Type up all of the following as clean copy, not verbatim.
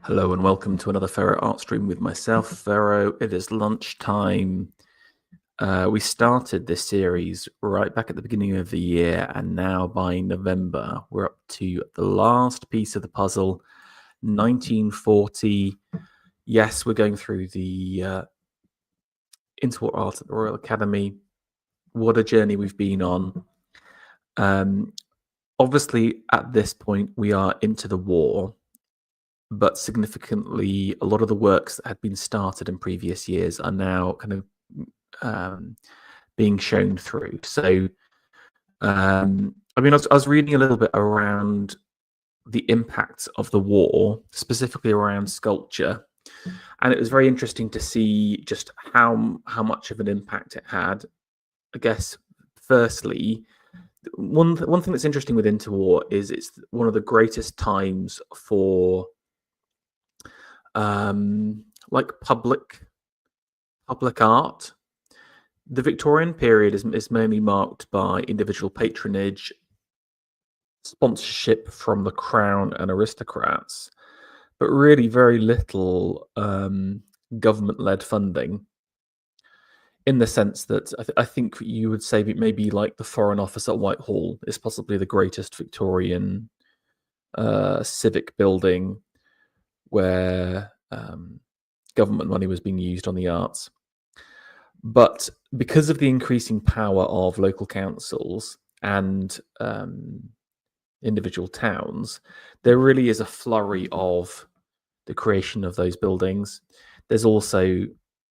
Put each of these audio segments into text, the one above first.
Hello and welcome to another Ferro art stream with myself, Ferro. It is lunchtime. We started this series right back at the beginning of the year, and now by November, we're up to the last piece of the puzzle, 1940. Yes, we're going through the Interwar art at the Royal Academy. What a journey we've been on. Obviously, at this point, we are into the war. But significantly, a lot of the works that had been started in previous years are now kind of being shown through. So, I was reading a little bit around the impact of the war, specifically around sculpture, and it was very interesting to see just how much of an impact it had. I guess, firstly, one thing that's interesting with Interwar is it's one of the greatest times for like public art. The Victorian period is mainly marked by individual patronage, sponsorship from the crown and aristocrats, but really very little government-led funding, in the sense that I think you would say that maybe like the Foreign Office at Whitehall is possibly the greatest Victorian civic building where government money was being used on the arts. But because of the increasing power of local councils and individual towns, there really is a flurry of the creation of those buildings. There's also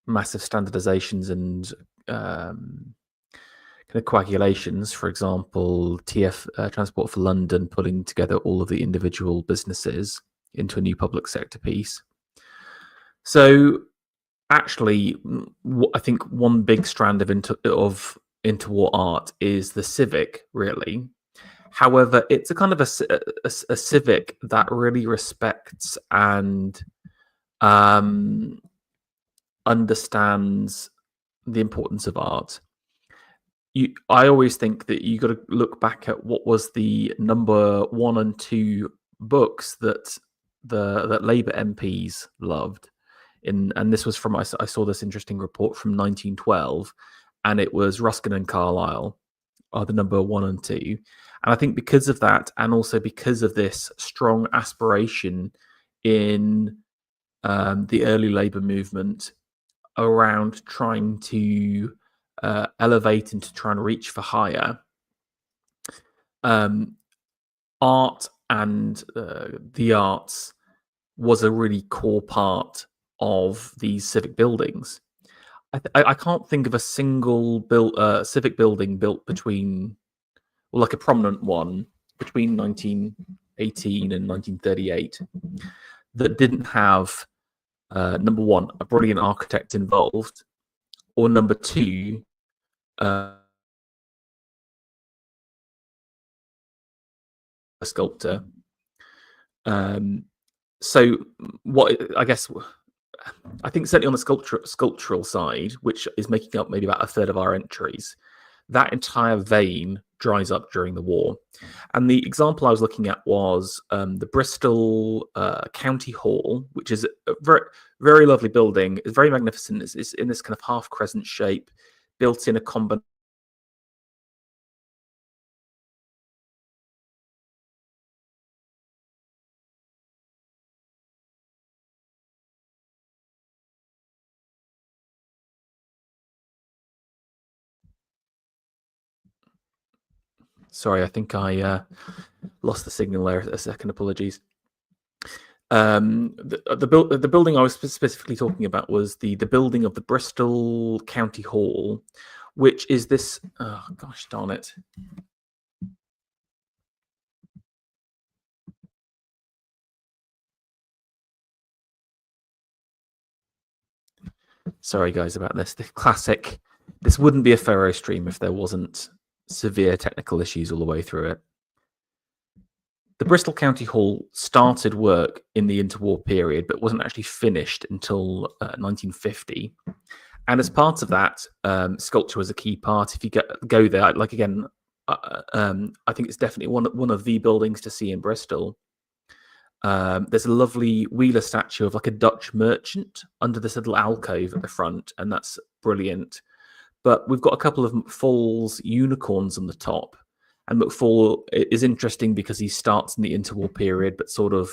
massive standardizations and kind of coagulations. For example, Transport for London pulling together all of the individual businesses into a new public sector piece. So actually, I think one big strand of interwar art is the civic, really. However, it's a kind of a civic that really respects and understands the importance of art. I always think that you got to look back at what was the number 1 and 2 books that that Labour MPs loved. And this was from, I saw this interesting report from 1912, and it was Ruskin and Carlyle are the number 1 and 2. And I think because of that, and also because of this strong aspiration in the early Labour movement around trying to elevate and to try and reach for higher, art and the arts was a really core part of these civic buildings. I can't think of a single civic building built between, or like a prominent one, between 1918 and 1938 that didn't have, number one, a brilliant architect involved, or number two, a sculptor. So what I think certainly on the sculptural side, which is making up maybe about a third of our entries, that entire vein dries up during the war. And the example I was looking at was the Bristol County Hall, which is a very, very lovely building. It's very magnificent. It's in this kind of half crescent shape, built in a combination. Sorry, I think I lost the signal there a second. Apologies. The building I was specifically talking about was the building of the Bristol County Hall, which is this. Oh gosh, darn it! Sorry, guys, about this. The classic. This wouldn't be a Ferro stream if there wasn't severe technical issues all the way through it. The Bristol County Hall started work in the interwar period, but wasn't actually finished until 1950. And as part of that, sculpture was a key part. If you go there, like again, I think it's definitely one of the buildings to see in Bristol. There's a lovely Wheeler statue of like a Dutch merchant under this little alcove at the front, and that's brilliant. But we've got a couple of McFall's unicorns on the top. And McFall is interesting because he starts in the interwar period, but sort of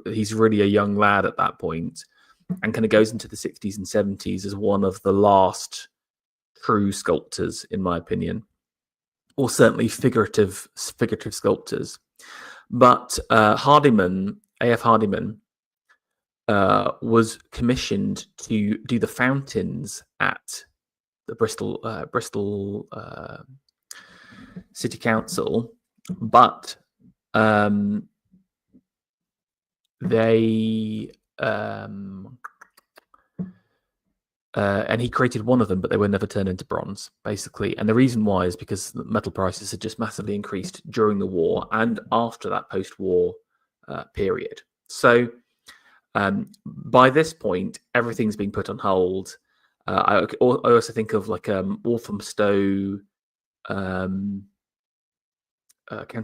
he's really a young lad at that point, and kind of goes into the 60s and 70s as one of the last true sculptors, in my opinion, or certainly figurative sculptors. But Hardiman, A.F. Hardiman, was commissioned to do the fountains at the Bristol City Council, but they and he created one of them, but they were never turned into bronze, basically. And the reason why is because the metal prices had just massively increased during the war and after that post-war period. So by this point, everything's been put on hold. I also think of like Walthamstow County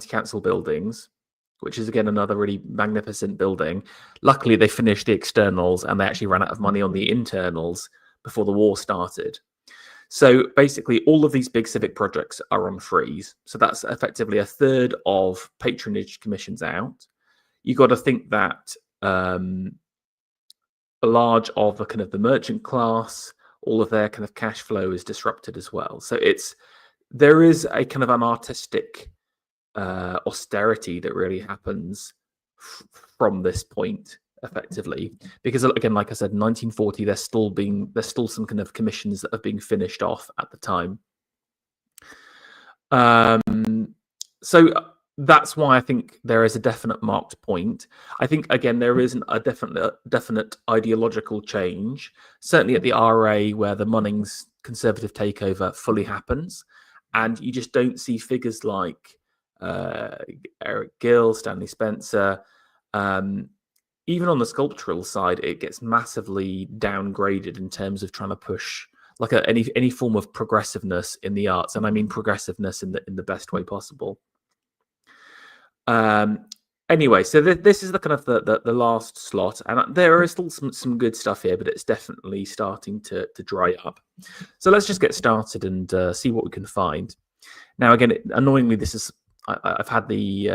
Council buildings, which is again another really magnificent building. Luckily, they finished the externals and they actually ran out of money on the internals before the war started. So basically, all of these big civic projects are on freeze. So that's effectively a third of patronage commissions out. You got to think that a large of the kind of the merchant class, all of their kind of cash flow is disrupted as well. So there is a kind of an artistic austerity that really happens from this point, effectively, because again, like I said, in 1940, there's still some kind of commissions that are being finished off at the time. So that's why I think there is a definite marked point. I think again there isn't a definite ideological change. Certainly at the RA, where the Munnings conservative takeover fully happens, and you just don't see figures like Eric Gill, Stanley Spencer. Even on the sculptural side, it gets massively downgraded in terms of trying to push like any form of progressiveness in the arts, and I mean progressiveness in the best way possible. Anyway, so this is the kind of the last slot, and there is still some good stuff here, but it's definitely starting to dry up. So let's just get started and see what we can find. Now, again, annoyingly, I've had the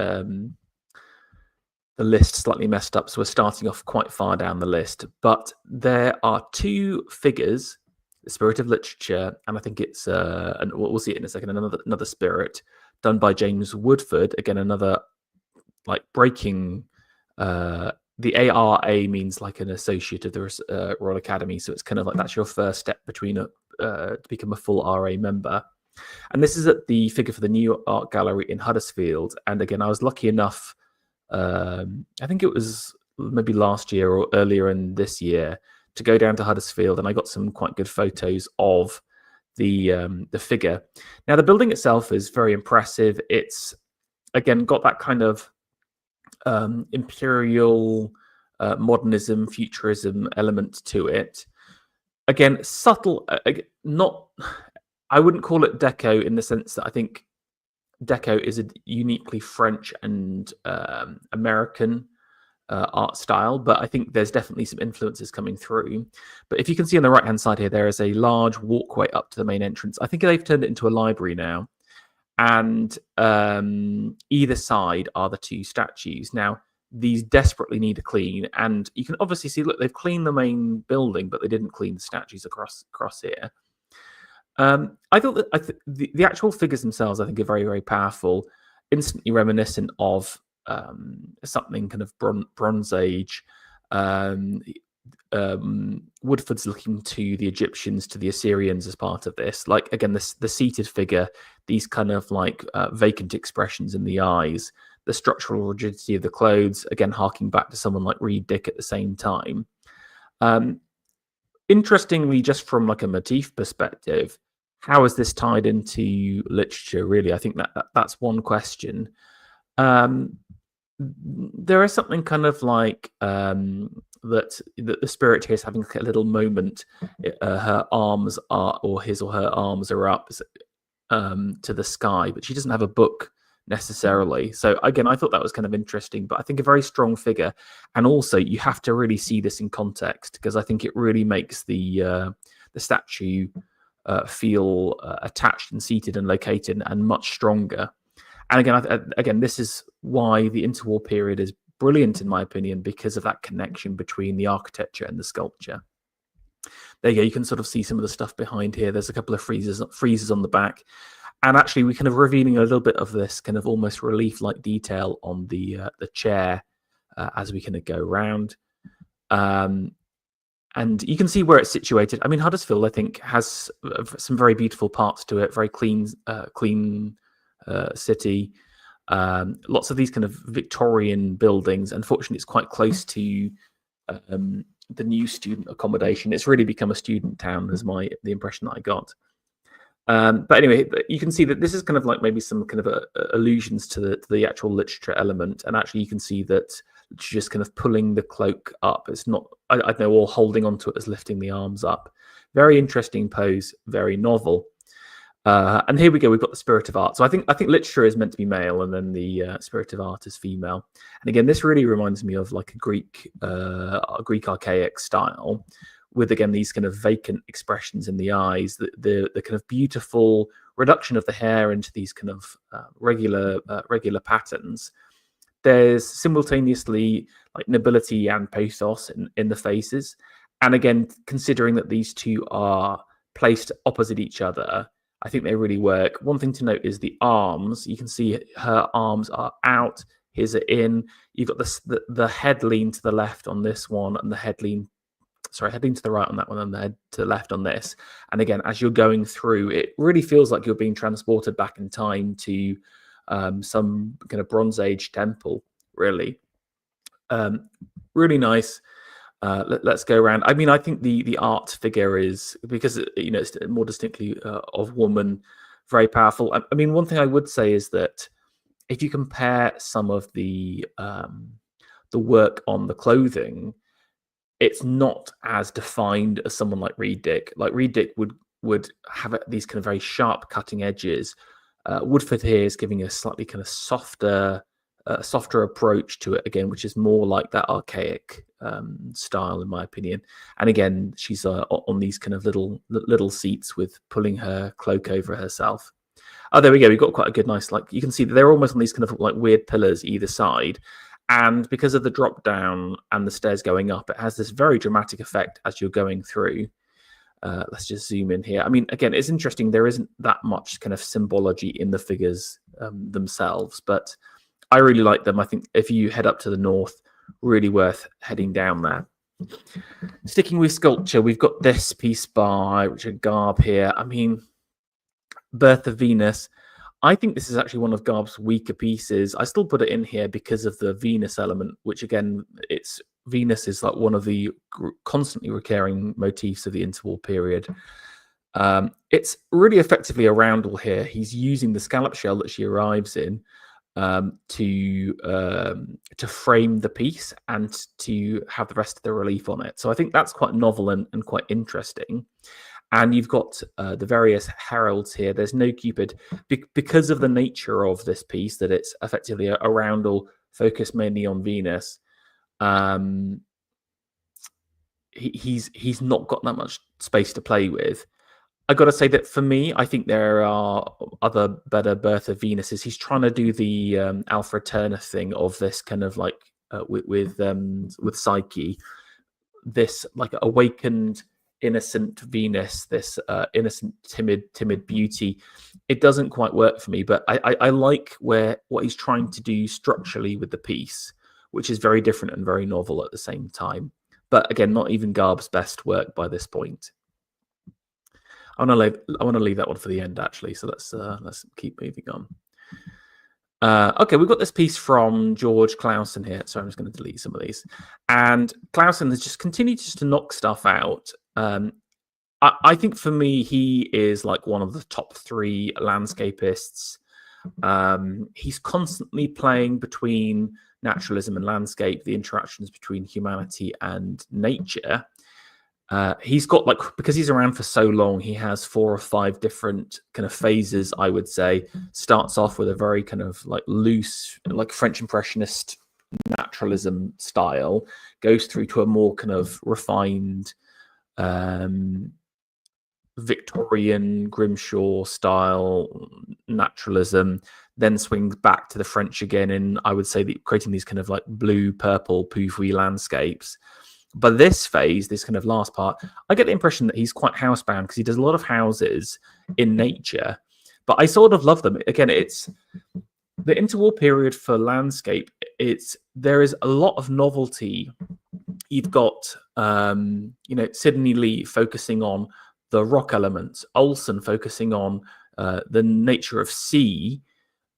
list slightly messed up, so we're starting off quite far down the list. But there are two figures: the Spirit of Literature, and I think it's and we'll see it in a second. Another Spirit done by James Woodford. Again, another like breaking. The ARA means like an associate of the Royal Academy, so it's kind of like that's your first step between to become a full RA member. And this is at the figure for the New Art Gallery in Huddersfield. And again, I was lucky enough, I think it was maybe last year or earlier in this year, to go down to Huddersfield, and I got some quite good photos of the figure. Now, the building itself is very impressive. It's again got that kind of imperial modernism, futurism element to it. Again, subtle, not. I wouldn't call it Deco in the sense that I think Deco is a uniquely French and American art style, but I think there's definitely some influences coming through. But if you can see on the right-hand side here, there is a large walkway up to the main entrance. I think they've turned it into a library now. And either side are the two statues. Now, these desperately need a clean, and you can obviously see, look, they've cleaned the main building, but they didn't clean the statues across here. I thought that the actual figures themselves, I think, are very, very powerful, instantly reminiscent of something kind of Bronze Age. Woodford's looking to the Egyptians, to the Assyrians as part of this. Like, again, the seated figure, these kind of like vacant expressions in the eyes, the structural rigidity of the clothes, again, harking back to someone like Reed Dick at the same time. Interestingly, just from like a motif perspective, how is this tied into literature, really? I think that's one question. There is something kind of like that the Spirit here is having a little moment. Her arms are, or his or her arms are up to the sky, but she doesn't have a book necessarily. So again, I thought that was kind of interesting, but I think a very strong figure. And also, you have to really see this in context, because I think it really makes the statue feel attached and seated and located and much stronger. And again, this is why the interwar period is brilliant, in my opinion, because of that connection between the architecture and the sculpture. There you go. You can sort of see some of the stuff behind here. There's a couple of friezes on the back. And actually, we're kind of revealing a little bit of this kind of almost relief-like detail on the chair as we kind of go around. And you can see where it's situated. I mean, Huddersfield, I think, has some very beautiful parts to it. Very clean city. Lots of these kind of Victorian buildings. Unfortunately, it's quite close to the new student accommodation. It's really become a student town, is the impression that I got. But anyway, you can see that this is kind of like maybe some kind of allusions to the actual literature element. And actually, you can see that it's just kind of pulling the cloak up. It's not, I don't know, all holding onto it as lifting the arms up. Very interesting pose, very novel. And here we go. We've got the spirit of art. So I think literature is meant to be male, and then the spirit of art is female. And again, this really reminds me of like a Greek archaic style, with again these kind of vacant expressions in the eyes, the kind of beautiful reduction of the hair into these kind of regular patterns. There's simultaneously like nobility and pathos in the faces, and again, considering that these two are placed opposite each other, I think they really work. One thing to note is the arms. You can see her arms are out, his are in. You've got the head lean to the left on this one, and the head lean to the right on that one, and the head to the left on this. And again, as you're going through, it really feels like you're being transported back in time to some kind of Bronze Age temple, really. Really nice. Let's go around. I mean, I think the art figure is, because it's more distinctly of woman, very powerful. I mean, one thing I would say is that if you compare some of the work on the clothing, it's not as defined as someone like Reed Dick. Like Reed Dick would have these kind of very sharp cutting edges. Woodford here is giving a slightly kind of softer approach to it again, which is more like that archaic style, in my opinion. And again, she's on these kind of little seats with pulling her cloak over herself. Oh, there we go. We've got quite a good, nice, like, you can see that they're almost on these kind of like weird pillars either side. And because of the drop down and the stairs going up, it has this very dramatic effect as you're going through. Let's just zoom in here. I mean, again, it's interesting. There isn't that much kind of symbology in the figures themselves, but I really like them. I think if you head up to the north, really worth heading down there. Sticking with sculpture, we've got this piece by Richard Garb here. I mean, Birth of Venus. I think this is actually one of Garb's weaker pieces. I still put it in here because of the Venus element, which again, Venus is like one of the constantly recurring motifs of the interwar period. It's really effectively a roundel here. He's using the scallop shell that she arrives in to frame the piece and to have the rest of the relief on it. So I think that's quite novel and quite interesting. And you've got the various heralds here. There's no Cupid because of the nature of this piece, that it's effectively a roundel focused mainly on Venus. He's not got that much space to play with. I got to say that for me, I think there are other better Birth of Venuses. He's trying to do the Alfred Turner thing of this kind of like with Psyche, this like awakened innocent Venus, this innocent timid beauty. It doesn't quite work for me, but I like what he's trying to do structurally with the piece, which is very different and very novel at the same time. But again, not even Garb's best work by this point. I want to leave that one for the end, actually. So let's keep moving on. Okay, we've got this piece from George Clausen here. So I'm just going to delete some of these. And Clausen has just continued to knock stuff out. I think for me, he is like one of the top 3 landscapists. He's constantly playing between naturalism and landscape, the interactions between humanity and nature. He's got like, because he's around for so long, he has 4 or 5 different kind of phases, I would say. Starts off with a very kind of like loose, like French Impressionist naturalism style, goes through to a more kind of refined Victorian Grimshaw style naturalism, then swings back to the French again, and I would say that creating these kind of like blue, purple, poufy landscapes. But this phase, this kind of last part, I get the impression that he's quite housebound because he does a lot of houses in nature. But I sort of love them. Again, it's the interwar period for landscape. There is a lot of novelty. You've got Sidney Lee focusing on the rock elements, Olsen focusing on the nature of sea,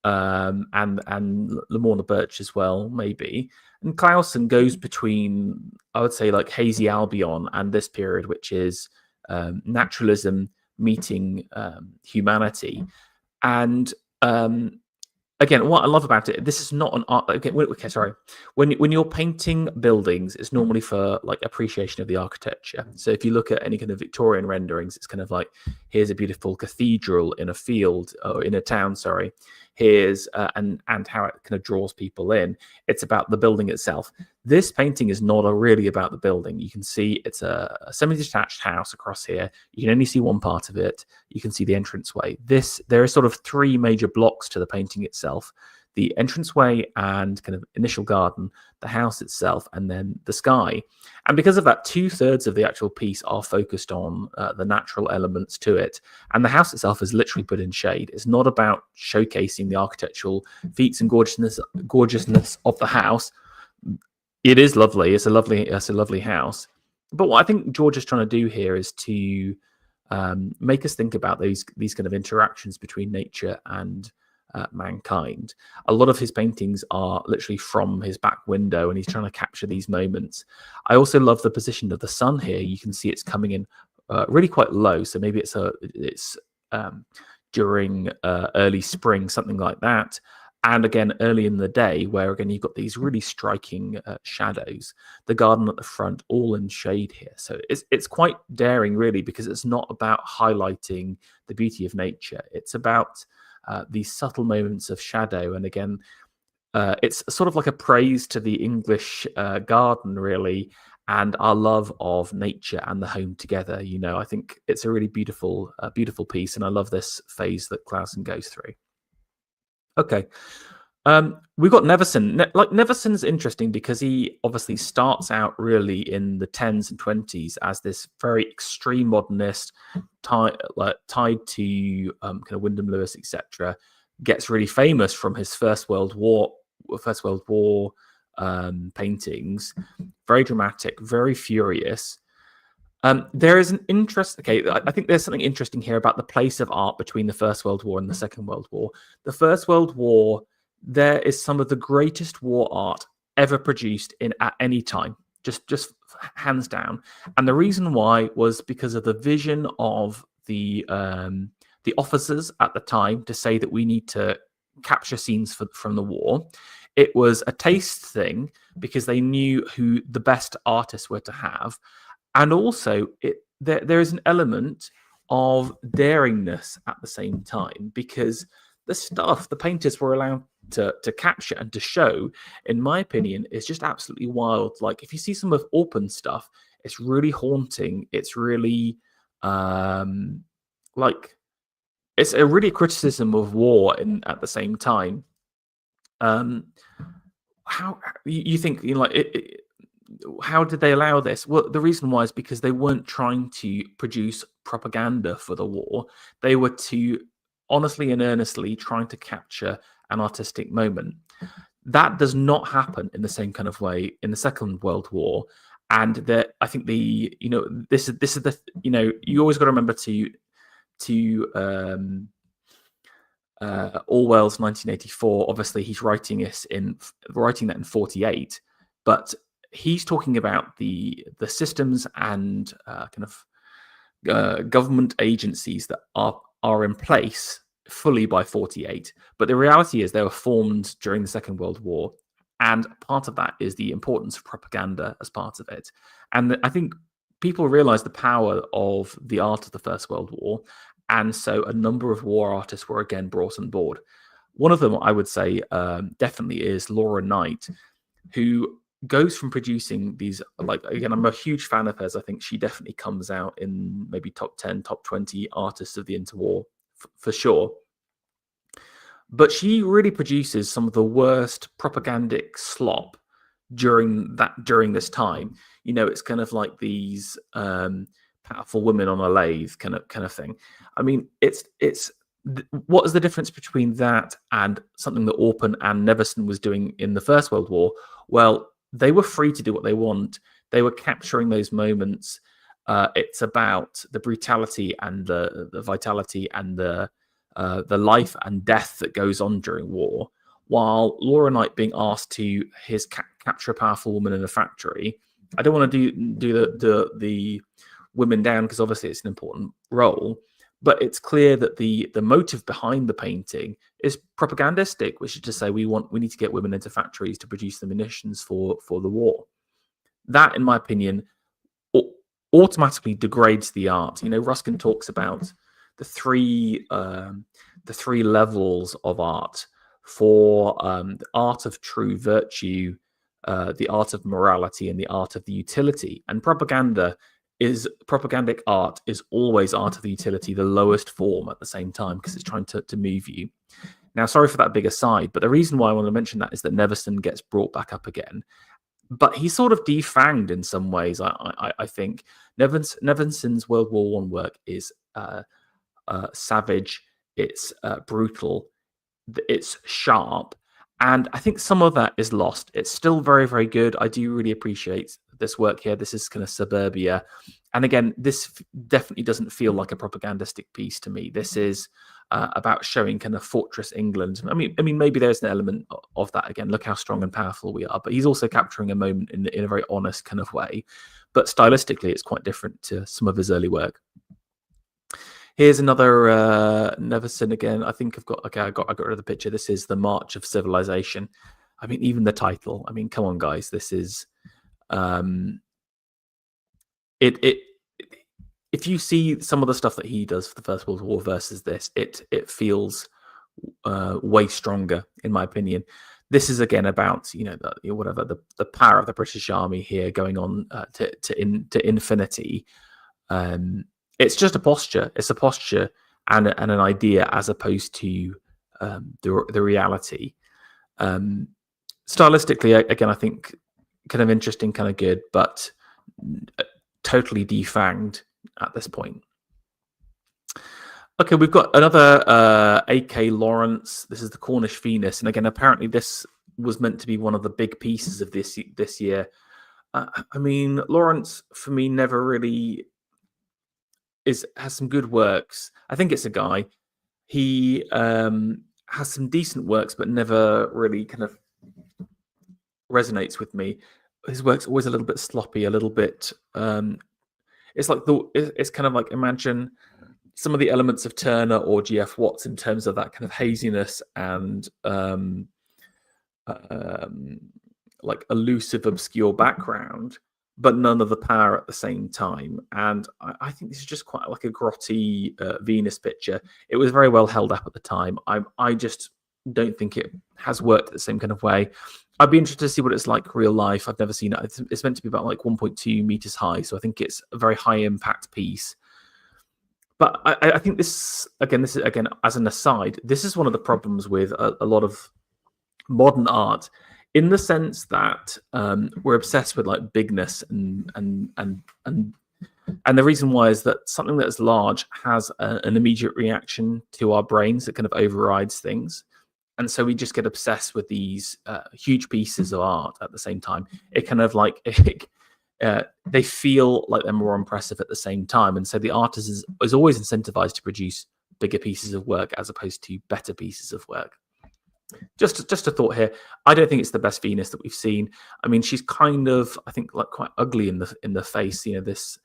and Lamorna Birch as well, maybe. And Clausen goes between, I would say, like Hazy Albion and this period, which is naturalism meeting humanity. And again, what I love about it, this is not an art. Okay, sorry. When you're painting buildings, it's normally for like appreciation of the architecture. So if you look at any kind of Victorian renderings, it's kind of like, here's a beautiful cathedral in a field or in a town. Sorry, here's and how it kind of draws people in. It's about the building itself. This painting is not really about the building. You can see it's a semi-detached house across here. You can only see one part of it. You can see the entranceway. There are sort of 3 major blocks to the painting itself: the entranceway and kind of initial garden, the house itself, and then the sky. And because of that, 2/3 of the actual piece are focused on the natural elements to it. And the house itself is literally put in shade. It's not about showcasing the architectural feats and gorgeousness of the house. It is lovely. It's a lovely house. But what I think George is trying to do here is to make us think about these kind of interactions between nature and mankind. A lot of his paintings are literally from his back window, and he's trying to capture these moments. I also love the position of the sun here. You can see it's coming in really quite low, so maybe it's during early spring, something like that. And again, early in the day, where again you've got these really striking shadows. The garden at the front, all in shade here. So it's quite daring, really, because it's not about highlighting the beauty of nature. It's about these subtle moments of shadow. And again, it's sort of like a praise to the English garden, really, and our love of nature and the home together. I think it's a really beautiful piece, and I love this phase that Clausen goes through. Okay. We've got Neverson. Neverson's interesting because he obviously starts out really in the 10s and 20s as this very extreme modernist, tied to kind of Wyndham Lewis, etc. Gets really famous from his First World War paintings. Very dramatic, very furious. There is an interest. Okay, I think there's something interesting here about the place of art between the First World War and the Second World War. The First World War, there is some of the greatest war art ever produced at any time, just hands down. And the reason why was because of the vision of the officers at the time to say that we need to capture scenes from the war. It was a taste thing because they knew who the best artists were to have. And also, there is an element of daringness at the same time, because the stuff the painters were allowed to capture and to show, in my opinion, is just absolutely wild. Like, if you see some of Orpen's stuff, it's really haunting. It's really it's a really criticism of war at the same time. How you think, how did they allow this? Well, the reason why is because they weren't trying to produce propaganda for the war. They were honestly and earnestly trying to capture an artistic moment. That does not happen in the same kind of way in the Second World War. And I think this is the you always got to remember to Orwell's 1984. Obviously, he's writing that in 1948, but he's talking about the systems and kind of government agencies that are in place fully by 1948. But the reality is they were formed during the Second World War, and part of that is the importance of propaganda as part of it. And I think people realized the power of the art of the First World War, and so a number of war artists were again brought on board. One of them, I would say, definitely is Laura Knight, who goes from producing these, like, again, I'm a huge fan of hers. I think she definitely comes out in maybe top 10, top 20 artists of the interwar for sure. But she really produces some of the worst propagandic slop during this time. It's kind of like these powerful women on a lathe kind of thing. I mean, what is the difference between that and something that Orpen and Neveson was doing in the First World War? Well, they were free to do what they want. They were capturing those moments. It's about the brutality and the vitality and the life and death that goes on during war. While Laura Knight being asked to capture a powerful woman in a factory, I don't want to do the women down because obviously it's an important role, but it's clear that the motive behind the painting is propagandistic, which is to say we need to get women into factories to produce the munitions for the war. That, in my opinion, automatically degrades the art. Ruskin talks about the three levels of art for the art of true virtue, the art of morality, and the art of the utility. And propagandic art is always art of the utility, the lowest form at the same time, because it's trying to move you. Now, sorry for that big aside, but the reason why I want to mention that is that Neveson gets brought back up again. But he's sort of defanged in some ways. I think Neveson's World War I work is savage, it's brutal, it's sharp, and I think some of that is lost. It's still very, very good. I do really appreciate this work here. This is kind of suburbia, and again, this definitely doesn't feel like a propagandistic piece to me. This is about showing kind of fortress England. I mean, maybe there's an element of that. Again, look how strong and powerful we are. But he's also capturing a moment in a very honest kind of way. But stylistically, it's quite different to some of his early work. Here's another Neveson again. I think I got rid of the picture. This is The March of Civilization. I mean, even the title. I mean, come on, guys. This is if you see some of the stuff that he does for the First World War versus this, it feels way stronger, in my opinion. This is again about the power of the British Army here going on to infinity. It's just a posture. It's a posture and an idea as opposed to the reality. Stylistically, again, I think kind of interesting, kind of good, but totally defanged at this point. Okay, we've got another A.K. Lawrence. This is the Cornish Venus, and again, apparently this was meant to be one of the big pieces of this year. I mean, Lawrence for me never really has some good works. I think it's a guy. He has some decent works, but never really kind of resonates with me. His work's always a little bit sloppy, a little bit. It's kind of like, imagine some of the elements of Turner or G.F. Watts in terms of that kind of haziness and like elusive, obscure background, but none of the power at the same time. And I think this is just quite like a grotty Venus picture. It was very well held up at the time. I just don't think it has worked the same kind of way. I'd be interested to see what it's like real life. I've never seen it. It's meant to be about like 1.2 meters high, so I think it's a very high impact piece. But I think this is as an aside, this is one of the problems with a lot of modern art, in the sense that we're obsessed with like bigness and the reason why is that something that is large has an immediate reaction to our brains that kind of overrides things. And so we just get obsessed with these huge pieces of art at the same time. It kind of like they feel like they're more impressive at the same time. And so the artist is always incentivized to produce bigger pieces of work as opposed to better pieces of work. Just a thought here. I don't think it's the best Venus that we've seen. I mean, she's kind of, I think, like quite ugly in the face. This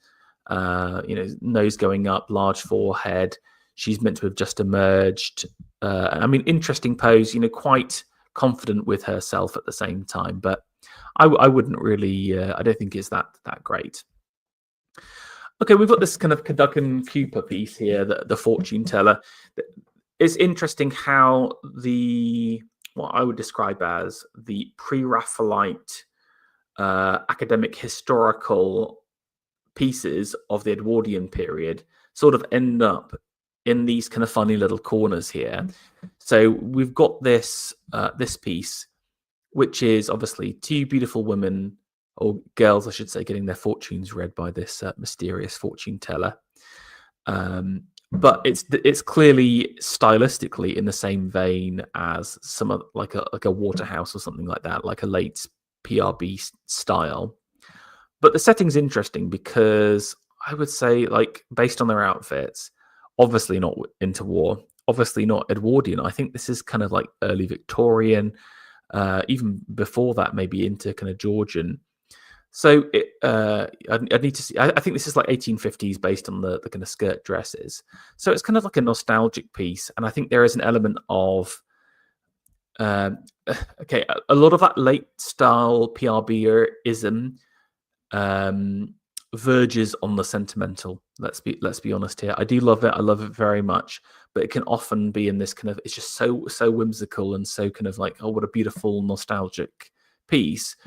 nose going up, large forehead. She's meant to have just emerged. I mean, interesting pose, quite confident with herself at the same time. But I wouldn't really, I don't think it's that great. Okay, we've got this kind of Cadogan Cooper piece here, the fortune teller. It's interesting how what I would describe as the pre-Raphaelite academic historical pieces of the Edwardian period sort of end up in these kind of funny little corners here. So we've got this piece, which is obviously two beautiful women, or girls, I should say, getting their fortunes read by this mysterious fortune teller. But it's clearly stylistically in the same vein as some of like a Waterhouse or something like that, like a late PRB style. But the setting's interesting because I would say, like, based on their outfits, obviously not interwar, obviously not Edwardian. I think this is kind of like early Victorian, even before that, maybe into kind of Georgian. So I'd need to see. I think this is like 1850s based on the kind of skirt dresses. So it's kind of like a nostalgic piece, and I think there is an element of okay, a lot of that late style PRB-ism verges on the sentimental. Let's be honest here. I do love it. I love it very much, but it can often be in this kind of, it's just so whimsical and so kind of like, oh, what a beautiful nostalgic piece.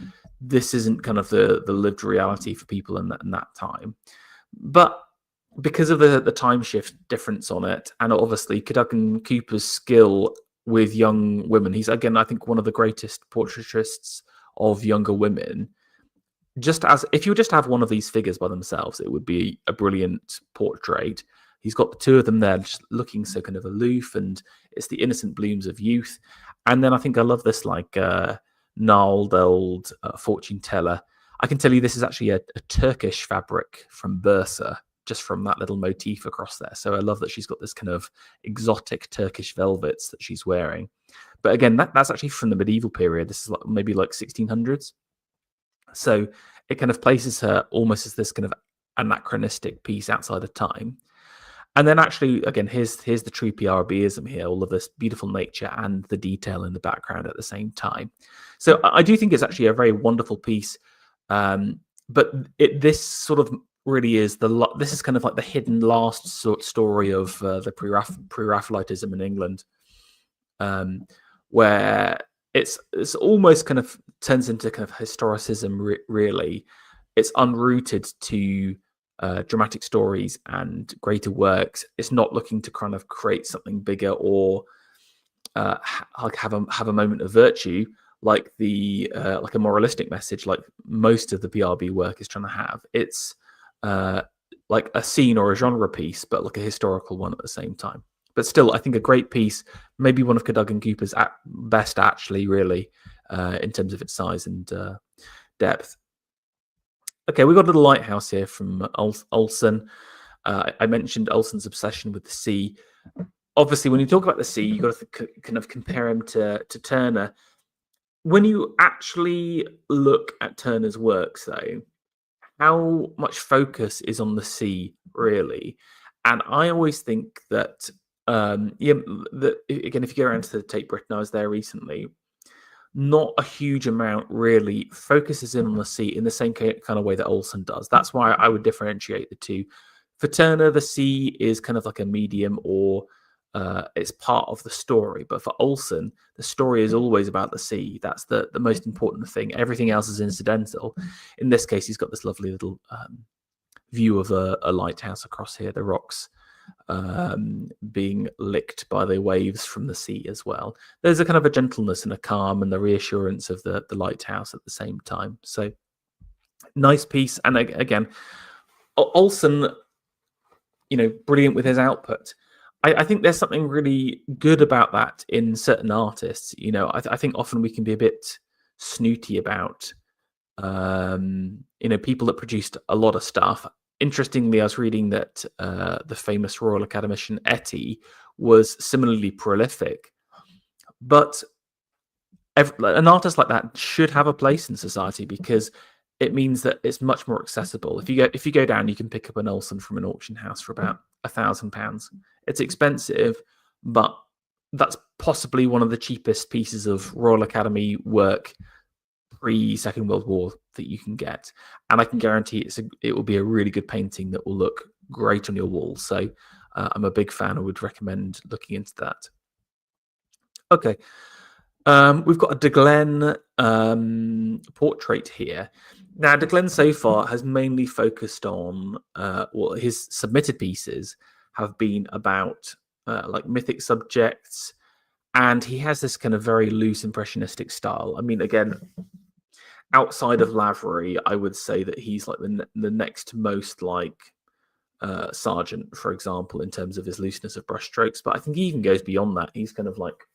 This isn't kind of the lived reality for people in that time. But because of the time shift difference on it, and obviously Cadogan Cooper's skill with young women, he's again, I think, one of the greatest portraitists of younger women. Just as if you just have one of these figures by themselves, it would be a brilliant portrait. He's got the two of them there just looking so kind of aloof, and it's the innocent blooms of youth. And then I think I love this like gnarled old fortune teller. I can tell you this is actually a Turkish fabric from Bursa, just from that little motif across there. So I love that she's got this kind of exotic Turkish velvets that she's wearing. But again, that's actually from the medieval period. This is like maybe like 1600s. So it kind of places her almost as this kind of anachronistic piece outside of time. And then actually, again, here's the true PRBism here, all of this beautiful nature and the detail in the background at the same time. So I do think it's actually a very wonderful piece. But this sort of really is this is kind of like the hidden last sort story of the pre-Raphaelitism in England, where it's almost kind of turns into kind of historicism. Really, it's unrooted to dramatic stories and greater works. It's not looking to kind of create something bigger or like have a moment of virtue, like like a moralistic message, like most of the PRB work is trying to have. It's like a scene or a genre piece, but like a historical one at the same time. But still, I think a great piece, maybe one of Cadogan Cooper's best, actually, really, in terms of its size and depth. Okay, we've got a little lighthouse here from Olson. I mentioned Olson's obsession with the sea. Obviously, when you talk about the sea, you've got to kind of compare him to Turner. When you actually look at Turner's works, though, how much focus is on the sea, really? And I always think that, again, if you go around to the Tate Britain, I was there recently, not a huge amount really focuses in on the sea in the same kind of way that Olson does. That's why I would differentiate the two. For Turner, the sea is kind of like a medium, or it's part of the story. But for Olson, the story is always about the sea. That's the most important thing. Everything else is incidental. In this case, he's got this lovely little view of a lighthouse across here, the rocks being licked by the waves from the sea as well. There's a kind of a gentleness and a calm and the reassurance of the lighthouse at the same time. So nice piece. And again, Olson, brilliant with his output. I think there's something really good about that in certain artists. I think often we can be a bit snooty about people that produced a lot of stuff. Interestingly, I was reading that the famous Royal Academician Etty was similarly prolific, but an artist like that should have a place in society because it means that it's much more accessible. If you go down, you can pick up an Olson from an auction house for about £1,000. It's expensive, but that's possibly one of the cheapest pieces of Royal Academy work pre-Second World War that you can get, and I can guarantee it will be a really good painting that will look great on your wall. So I'm a big fan. I would recommend looking into that. Okay, we've got a De Glen portrait here. Now, De Glen so far has mainly focused on his submitted pieces have been about like mythic subjects, and he has this kind of very loose impressionistic style. I mean, again, outside of Lavery, I would say that he's like the next most like Sargent, for example, in terms of his looseness of brushstrokes. But I think he even goes beyond that. He's kind of like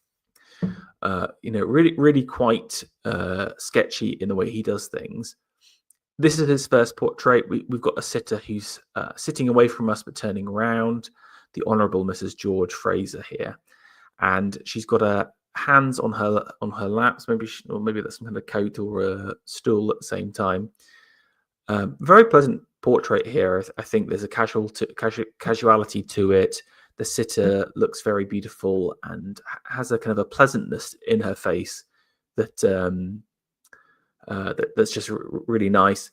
really quite sketchy in the way he does things. This is his first portrait. We've got a sitter who's sitting away from us but turning around, the Honourable Mrs. George Fraser here, and she's got her hands on her laps. Maybe that's some kind of coat or a stool at the same time. Very pleasant portrait here. I think there's a casuality to it. The sitter looks very beautiful and has a kind of a pleasantness in her face that that's just really nice.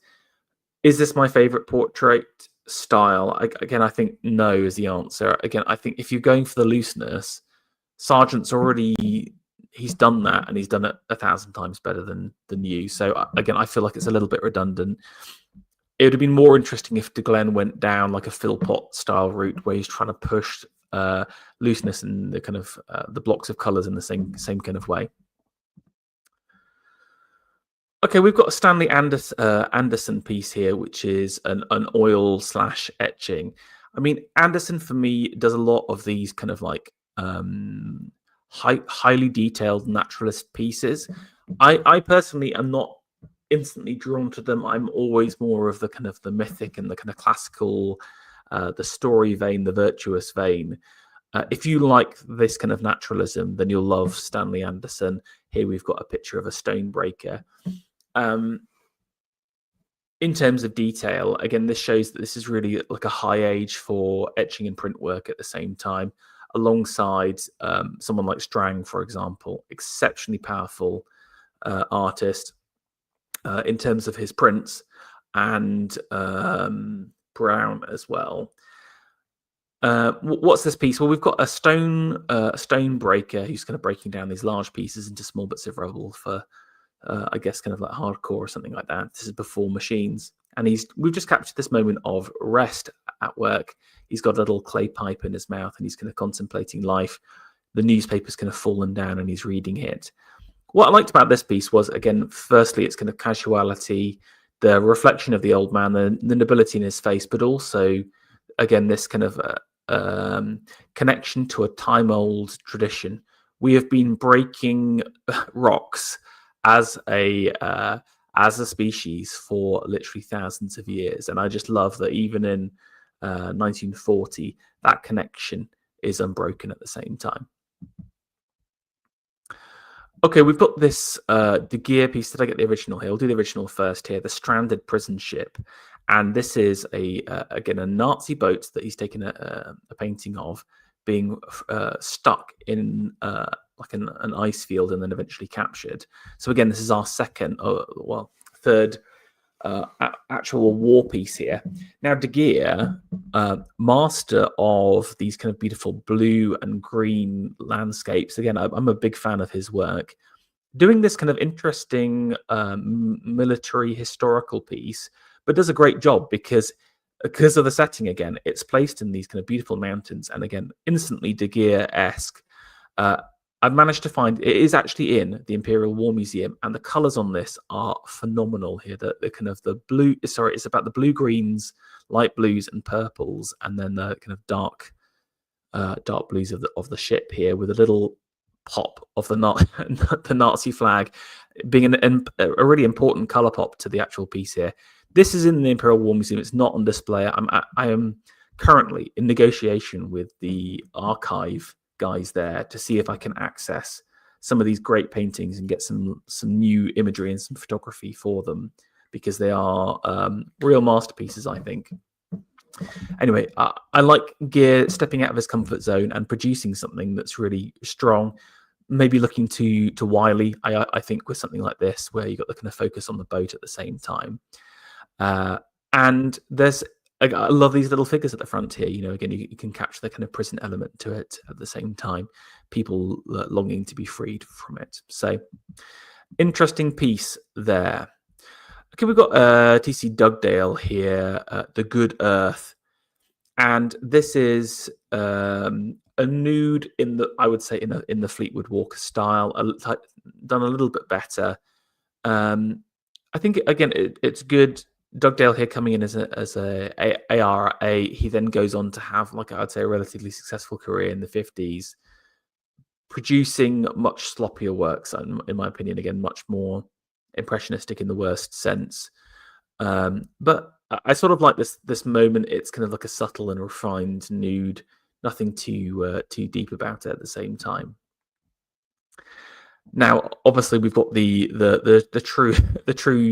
Is this my favorite portrait style? Again, I think no is the answer. Again, I think if you're going for the looseness, Sargent's he's done that, and he's done it 1,000 times better than you. So again, I feel like it's a little bit redundant. It would have been more interesting if De Glen went down like a Philpott style route, where he's trying to push looseness and the kind of the blocks of colors in the same kind of way. Okay, we've got a Stanley Anderson piece here, which is an oil / etching. I mean, Anderson for me does a lot of these kind of like highly detailed naturalist pieces. I personally am not instantly drawn to them. I'm always more of the kind of the mythic and the kind of classical, the story vein, the virtuous vein. If you like this kind of naturalism, then you'll love Stanley Anderson. Here we've got a picture of a stonebreaker. In terms of detail, again, this shows that this is really like a high age for etching and print work at the same time, alongside someone like Strang, for example, exceptionally powerful artist in terms of his prints, and Brown as well. What's this piece? Well, we've got a stonebreaker who's kind of breaking down these large pieces into small bits of rubble for I guess kind of like hardcore or something like that. This is before machines, and we've just captured this moment of rest at work. He's got a little clay pipe in his mouth, and he's kind of contemplating life. The newspaper's kind of fallen down, and he's reading it. What I liked about this piece was, again, firstly, it's kind of casuality, the reflection of the old man, the nobility in his face, but also, again, this kind of connection to a time-old tradition. We have been breaking rocks as a species for literally thousands of years, and I just love that even in 1940 that connection is unbroken at the same time. Okay, we've got this De Geer piece. Did I get the original here? We'll do the original first here, the Stranded Prison Ship, and this is again a Nazi boat that he's taken a painting of being stuck in like an ice field and then eventually captured. So again, this is our third actual war piece here. Now, De Geer, master of these kind of beautiful blue and green landscapes. Again, I'm a big fan of his work. Doing this kind of interesting military historical piece, but does a great job because of the setting. Again, it's placed in these kind of beautiful mountains, and again, instantly De Geer-esque. I've managed to find it is actually in the Imperial War Museum, and the colours on this are phenomenal here. The kind of the blue, sorry, it's about the blue greens, light blues, and purples, and then the kind of dark blues of the ship here, with a little pop of the Nazi flag being a really important colour pop to the actual piece here. This is in the Imperial War Museum. It's not on display. I am currently in negotiation with the archive guys there to see if I can access some of these great paintings and get some new imagery and some photography for them, because they are real masterpieces, I think. Anyway, I like Geer stepping out of his comfort zone and producing something that's really strong. maybe looking to Wiley, I think, with something like this, where you got the kind of focus on the boat at the same time. And there's, I love these little figures at the front here. Again, you can catch the kind of prison element to it at the same time. People longing to be freed from it. So interesting piece there. Okay, we've got T.C. Dugdale here, The Good Earth. And this is a nude I would say in the Fleetwood Walker style, done a little bit better. I think again it's good. Dugdale here coming in as a ARA. He then goes on to have, like, I'd say, a relatively successful career in the 50s, producing much sloppier works, in my opinion. Again, much more impressionistic in the worst sense. But I sort of like this moment. It's kind of like a subtle and refined nude, nothing too deep about it at the same time. Now, obviously, we've got the true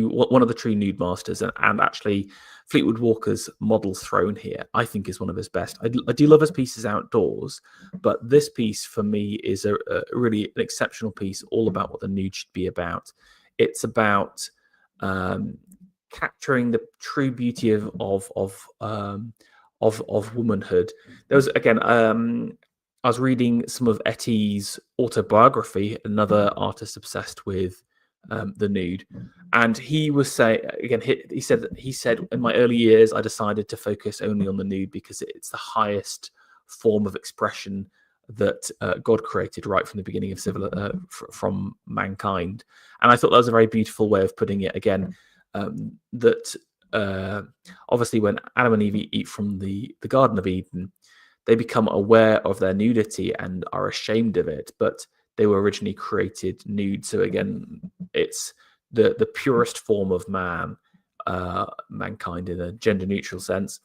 one of the true nude masters, and actually Fleetwood Walker's Model Throne here, I think, is one of his best. I do love his pieces outdoors, but this piece for me is a really an exceptional piece, all about what the nude should be about. It's about capturing the true beauty of womanhood. There was, again, I was reading some of Etty's autobiography, another artist obsessed with the nude, and he was saying, again, he said in my early years I decided to focus only on the nude because it's the highest form of expression that God created right from the beginning of from mankind. And I thought that was a very beautiful way of putting it. Again, that obviously when Adam and Eve eat from the Garden of Eden, they become aware of their nudity and are ashamed of it, but they were originally created nude. So again, it's the purest form of mankind in a gender neutral sense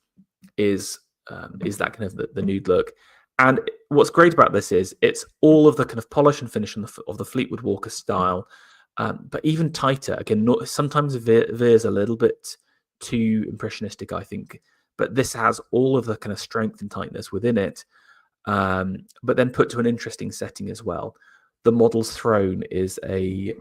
is that kind of the nude look. And what's great about this is it's all of the kind of polish and finish of the Fleetwood Walker style, but even tighter. Again, sometimes veers a little bit too impressionistic, I think. But this has all of the kind of strength and tightness within it, but then put to an interesting setting as well. The Model's Throne is a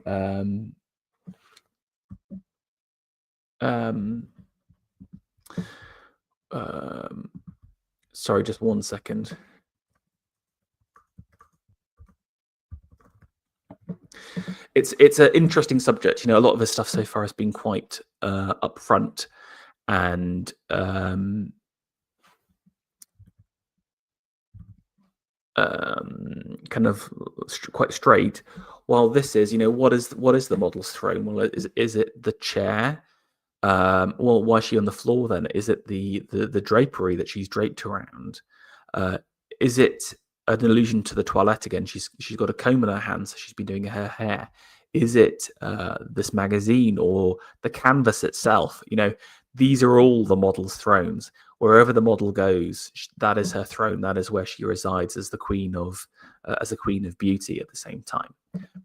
sorry, just 1 second. It's an interesting subject. A lot of his stuff so far has been quite upfront and kind of quite straight, while this is, what is the Model's Throne? Well, is it the chair? Well, why is she on the floor then? Is it the drapery that she's draped around? Is it an allusion to the toilette again? She's got a comb in her hand, so she's been doing her hair. Is it this magazine or the canvas itself? These are all the model's thrones. Wherever the model goes, that is her throne. That is where she resides as the queen of beauty at the same time.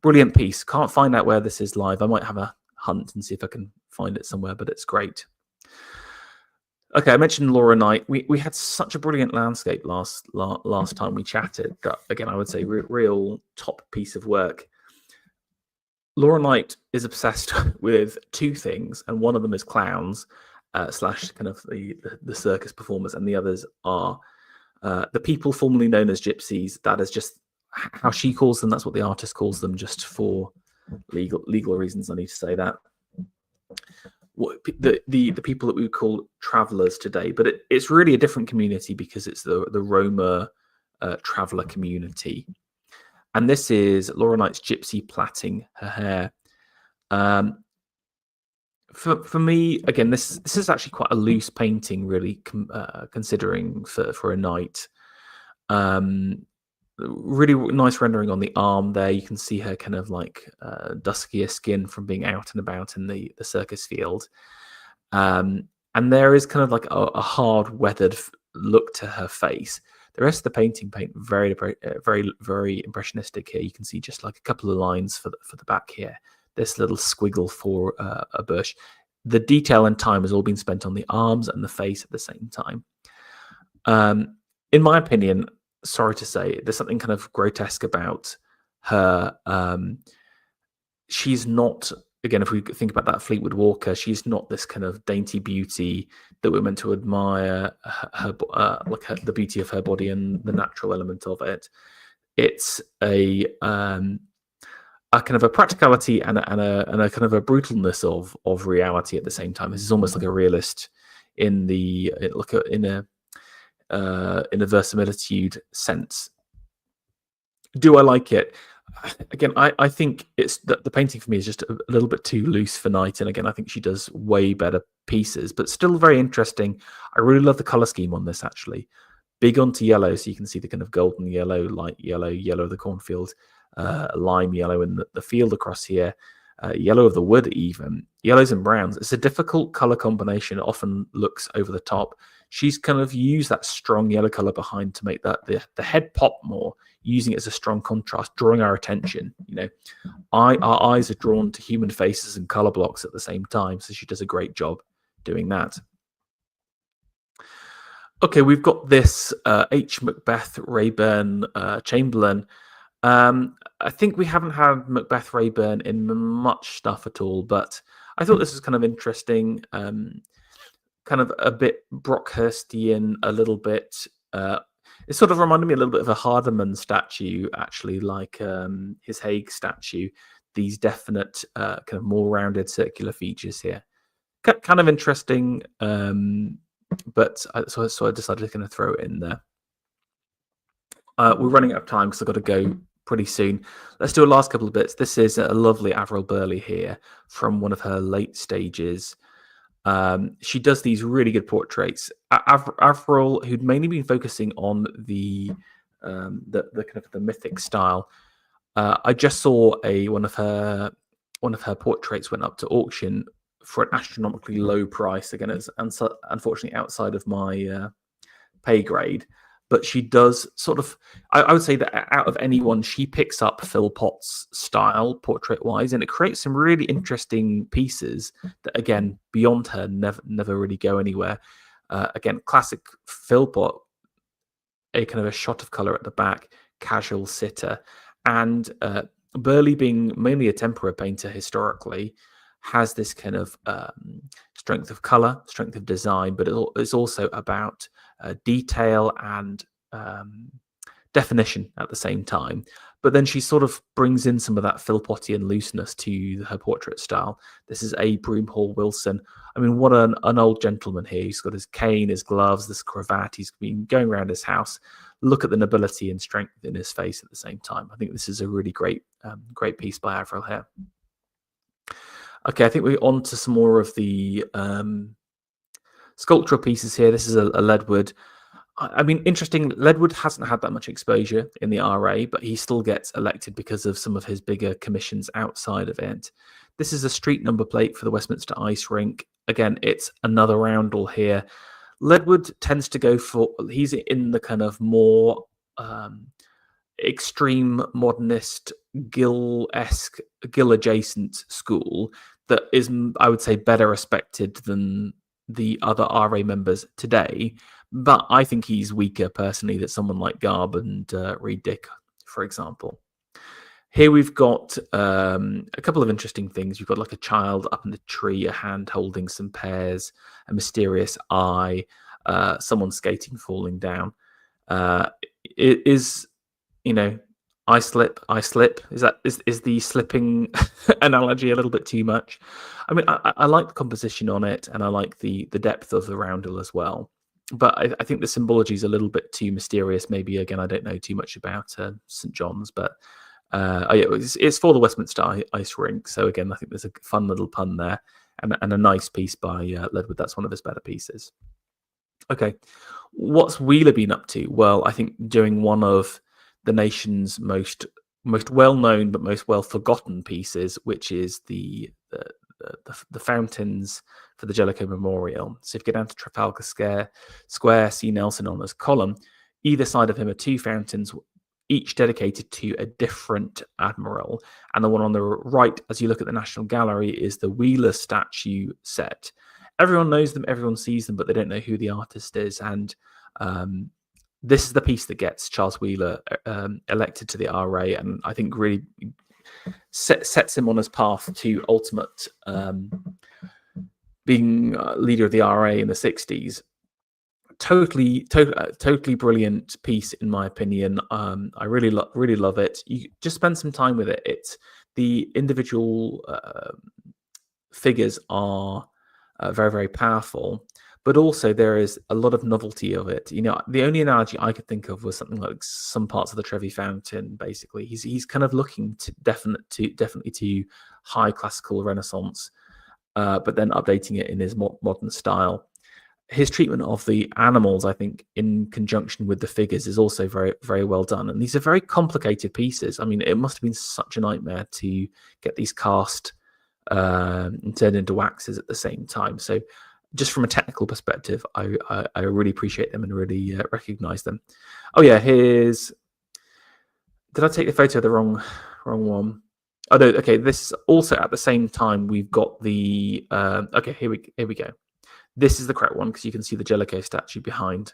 Brilliant piece. Can't find out where this is live. I might have a hunt and see if I can find it somewhere, but it's great. Okay, I mentioned Laura Knight. We had such a brilliant landscape last time we chatted. That, again, I would say real top piece of work. Laura Knight is obsessed with two things, and one of them is clowns slash kind of the circus performers, and the others are the people formerly known as gypsies. That is just how she calls them. That's what the artist calls them, just for legal reasons. I need to say that. The people that we would call travelers today, but it's really a different community because it's the Roma traveler community. And this is Laura Knight's gypsy plaiting her hair. For me, again, this is actually quite a loose painting, really, considering for a night. Really nice rendering on the arm there. You can see her kind of like duskier skin from being out and about in the circus field. And there is kind of like a hard, weathered look to her face. The rest of the paint very, very, very impressionistic here. You can see just like a couple of lines for the back here. This little squiggle for a bush. The detail and time has all been spent on the arms and the face at the same time. In my opinion, sorry to say, there's something kind of grotesque about her. She's not, again, if we think about that Fleetwood Walker, she's not this kind of dainty beauty that we're meant to admire. The beauty of her body and the natural element of it. It's a kind of a practicality and a kind of a brutalness of reality at the same time. This is almost like a realist in a verisimilitude sense. Do I like it? Again, I think it's that the painting for me is just a little bit too loose for Knight, and again, I think she does way better pieces, but still very interesting. I really love the color scheme on this, actually. Big onto yellow, so you can see the kind of golden yellow, light yellow, yellow of the cornfield, lime yellow in the field across here, yellow of the wood even, yellows and browns. It's a difficult color combination. It often looks over the top. She's kind of used that strong yellow color behind to make that the head pop more, using it as a strong contrast, drawing our attention. Our eyes are drawn to human faces and color blocks at the same time, so she does a great job doing that. Okay, we've got this H. Macbeth Rayburn Chamberlain. I think we haven't had Macbeth Rayburn in much stuff at all, but I thought this was kind of interesting. Kind of a bit Brockhurstian, a little bit. It sort of reminded me a little bit of a Hardeman statue, actually, like his Hague statue. These definite kind of more rounded circular features here. Kind of interesting, but so I decided to kind of throw it in there. We're running out of time because I've got to go pretty soon. Let's do a last couple of bits. This is a lovely Avril Burley here from one of her late stages. She does these really good portraits. Avril, who'd mainly been focusing on the kind of the mythic style. I just saw one of her portraits went up to auction for an astronomically low price. Again, it's unfortunately outside of my pay grade. But she does sort of, I would say that out of anyone, she picks up Phil Potts' style, portrait-wise, and it creates some really interesting pieces that, again, beyond her, never really go anywhere. Again, classic Phil Pot, a kind of a shot of colour at the back, casual sitter. And Burley, being mainly a tempera painter historically, has this kind of strength of colour, strength of design, but it's also about detail and definition at the same time. But then she sort of brings in some of that Philpottian looseness to her portrait style. This is A. Broomhall Wilson. I mean, what an old gentleman here. He's got his cane, his gloves, this cravat. He's been going around his house. Look at the nobility and strength in his face at the same time. I think this is a really great piece by Avril here. Okay, I think we're on to some more of the sculptural pieces here. This is a Leadwood. I mean, interesting, Leadwood hasn't had that much exposure in the RA, but he still gets elected because of some of his bigger commissions outside of it. This is a street number plate for the Westminster Ice Rink. Again, it's another roundel here. Leadwood tends to go for, he's in the kind of more extreme modernist, Gill-esque, Gill-adjacent school that is, I would say, better respected than the other RA members today. But I think he's weaker personally than someone like Garb and Reed Dick, for example. Here we've got a couple of interesting things. You've got like a child up in the tree, a hand holding some pears, a mysterious eye, someone skating, falling down. It is, I slip. Is the slipping analogy a little bit too much? I mean, I like the composition on it, and I like the depth of the roundel as well. But I think the symbology is a little bit too mysterious. Maybe, again, I don't know too much about St. John's, but it's for the Westminster Ice Rink. So, again, I think there's a fun little pun there and a nice piece by Leadwood. That's one of his better pieces. Okay, what's Wheeler been up to? Well, I think doing one of the nation's most well-known but most well-forgotten pieces, which is the fountains for the Jellicoe Memorial. So if you go down to Trafalgar Square, see Nelson on his column. Either side of him are two fountains, each dedicated to a different admiral. And the one on the right, as you look at the National Gallery, is the Wheeler statue set. Everyone knows them, everyone sees them, but they don't know who the artist is. And this is the piece that gets Charles Wheeler elected to the RA, and I think really sets him on his path to ultimate being leader of the RA in the 60s. Totally brilliant piece, in my opinion. I really love it. You just spend some time with it. It's the individual figures are very powerful, but also there is a lot of novelty of it. You know, the only analogy I could think of was something like some parts of the Trevi Fountain. Basically, he's kind of looking to definitely to high classical Renaissance, but then updating it in his modern style. His treatment of the animals, I think, in conjunction with the figures, is also very well done. And these are very complicated pieces. I mean, it must have been such a nightmare to get these cast and turned into waxes at the same time. So just from a technical perspective, I really appreciate them and really recognize them. Oh yeah, did I take the photo of the wrong one? Oh no, okay, this also at the same time we've got the okay, here we go. This is the correct one because you can see the Jellicoe statue behind.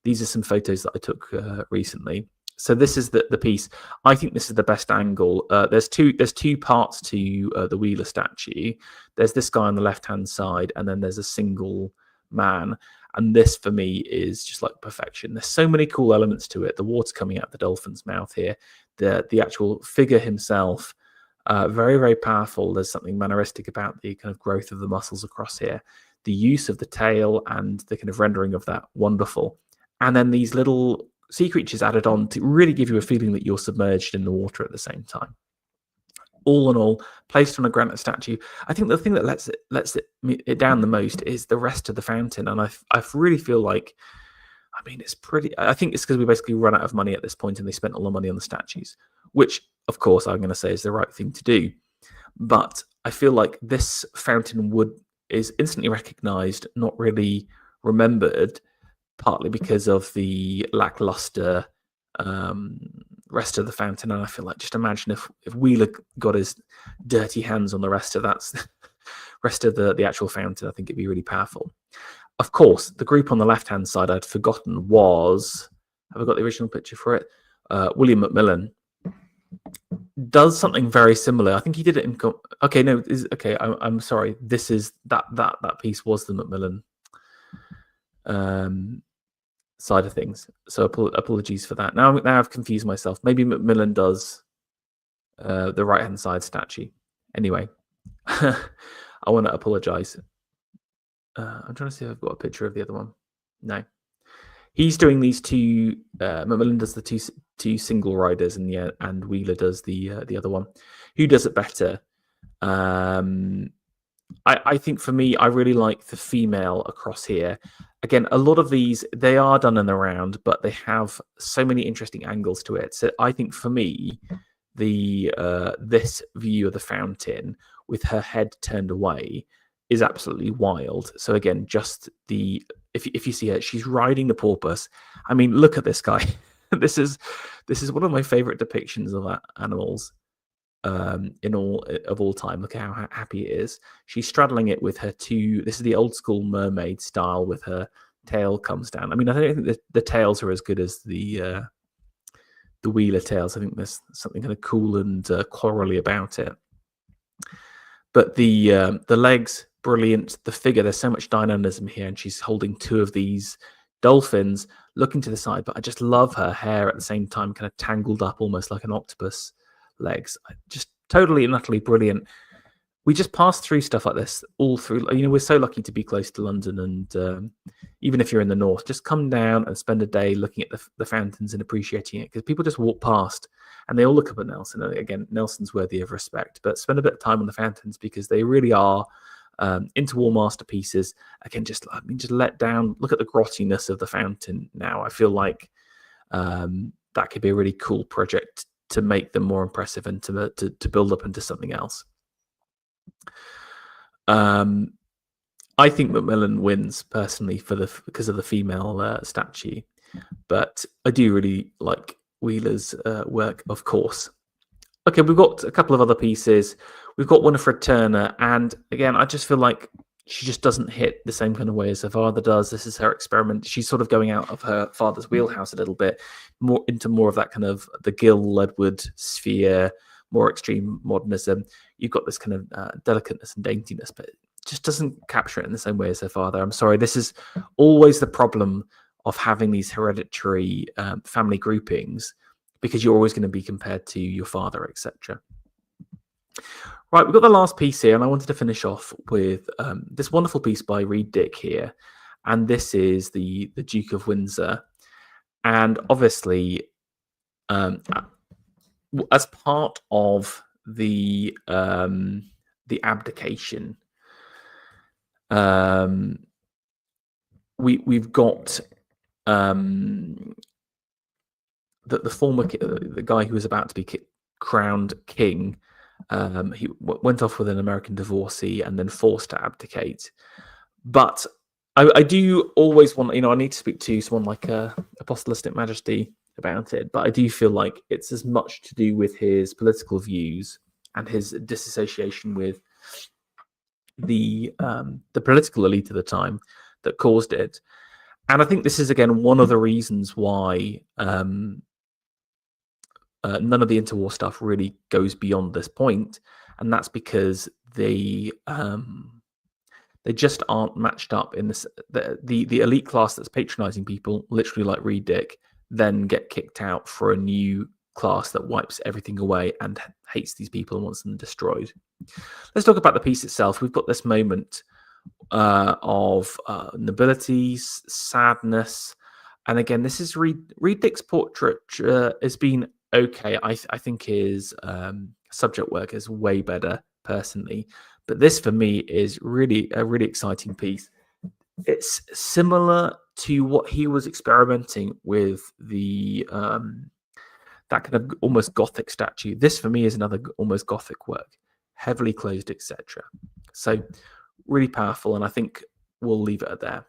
These are some photos that I took recently. So this is the piece. I think this is the best angle. There's two parts to the Wheeler statue. There's this guy on the left-hand side, and then there's a single man. And this, for me, is just like perfection. There's so many cool elements to it. The water coming out the dolphin's mouth here. The actual figure himself, very powerful. There's something manneristic about the kind of growth of the muscles across here. The use of the tail and the kind of rendering of that, wonderful. And then these little sea creatures added on to really give you a feeling that you're submerged in the water at the same time. All in all, placed on a granite statue. I think the thing that lets it down the most is the rest of the fountain. And I really feel like, I mean, it's pretty. I think it's because we basically run out of money at this point, and they spent all the money on the statues, which, of course, I'm going to say is the right thing to do. But I feel like this fountain is instantly recognized, not really remembered, partly because of the lackluster rest of the fountain. And I feel like, just imagine if Wheeler got his dirty hands on the rest of the actual fountain. I think it'd be really powerful. Of course, the group on the left-hand side I'd forgotten was, have I got the original picture for it? William Macmillan does something very similar. I think he did it in. Okay, no, I'm sorry. This is that piece was the Macmillan side of things. So apologies for that. Now I've confused myself. Maybe Macmillan does the right-hand side statue. Anyway, I want to apologize. I'm trying to see if I've got a picture of the other one. No. He's doing these two. Macmillan does the two single riders, and Wheeler does the other one. Who does it better? I think for me, I really like the female across here. Again, a lot of these, they are done in the round, but they have so many interesting angles to it. So I think for me, this view of the fountain with her head turned away is absolutely wild. So again, just if you see her, she's riding the porpoise. I mean, look at this guy. This is one of my favorite depictions of animals in all time. Look at how happy it is. She's straddling it with her two. This is the old school mermaid style with her tail comes down. I mean, I don't think the tails are as good as the Wheeler tails. I think there's something kind of cool and corally about it. But the legs, brilliant. The figure, there's so much dynamism here, and she's holding two of these dolphins looking to the side. But I just love her hair at the same time, kind of tangled up almost like an octopus legs. Just totally and utterly brilliant. We just pass through stuff like this all through. You know, we're so lucky to be close to London, and even if you're in the north, just come down and spend a day looking at the fountains and appreciating it, because people just walk past and they all look up at Nelson. And again, Nelson's worthy of respect, but spend a bit of time on the fountains because they really are interwar masterpieces. Again, just let down. Look at the grottiness of the fountain now. I feel like that could be a really cool project to make them more impressive and to build up into something else. I think Macmillan wins personally because of the female statue, but I do really like Wheeler's work, of course. Okay, we've got a couple of other pieces. We've got Winifred Turner, and again, I just feel like she just doesn't hit the same kind of way as her father does. This is her experiment. She's sort of going out of her father's wheelhouse a little bit, more into more of that kind of the Gill Edward sphere, more extreme modernism. You've got this kind of delicateness and daintiness, but it just doesn't capture it in the same way as her father. I'm sorry. This is always the problem of having these hereditary family groupings, because you're always going to be compared to your father, etc. Right, we've got the last piece here, and I wanted to finish off with this wonderful piece by Reed Dick here, and this is the Duke of Windsor, and obviously, as part of the abdication, we've got the former the guy who was about to be crowned king. He went off with an American divorcee and then forced to abdicate. But I do always want, I need to speak to someone like Apostolic Majesty about it, but I do feel like it's as much to do with his political views and his disassociation with the political elite at the time that caused it. And I think this is, again, one of the reasons why none of the interwar stuff really goes beyond this point, and that's because they just aren't matched up in this. The elite class that's patronizing people, literally like Reed Dick, then get kicked out for a new class that wipes everything away and hates these people and wants them destroyed. Let's talk about the piece itself. We've got this moment of nobility, sadness, and again, this is Reed Dick's portrait has been okay. I think his subject work is way better personally, but this for me is really a really exciting piece. It's similar to what he was experimenting with, the that kind of almost Gothic statue. This for me is another almost Gothic work, heavily closed, etc. So really powerful, and I think we'll leave it at there.